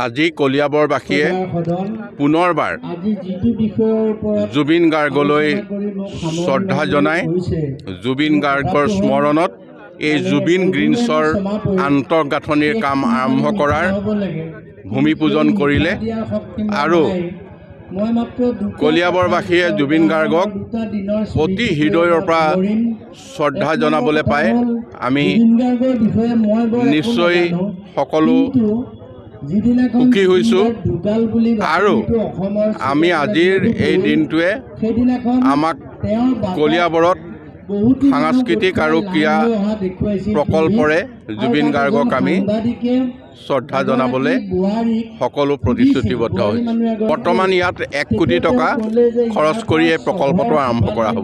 আজি কলিয়াবৰবাসীয়ে পুনৰবাৰ জুবিন গাৰ্গলৈ শ্ৰদ্ধা জনাই জুবিন গাৰ্গৰ স্মৰণত এই জুবিন গ্ৰীণছৰ আন্তঃগাঁথনিৰ কাম আৰম্ভ কৰাৰ ভূমি পূজন কৰিলে আৰু কলিয়াবৰবাসীয়ে জুবিন গাৰ্গক অতি হৃদয়ৰ পৰা শ্ৰদ্ধা জনাবলৈ পাই আমি নিশ্চয় সকলো সুখী হৈছোঁ আৰু আমি আজিৰ এই দিনটোৱে আমাক কলিয়াবৰত সাংস্কৃতিক আৰু ক্ৰীড়া প্ৰকল্পৰে জুবিন গাৰ্গক আমি শ্ৰদ্ধা জনাবলৈ সকলো প্ৰতিশ্ৰুতিবদ্ধ হৈছোঁ। বৰ্তমান ইয়াত 1 কোটি টকা খৰচ কৰি এই প্ৰকল্পটো আৰম্ভ কৰা হ'ব।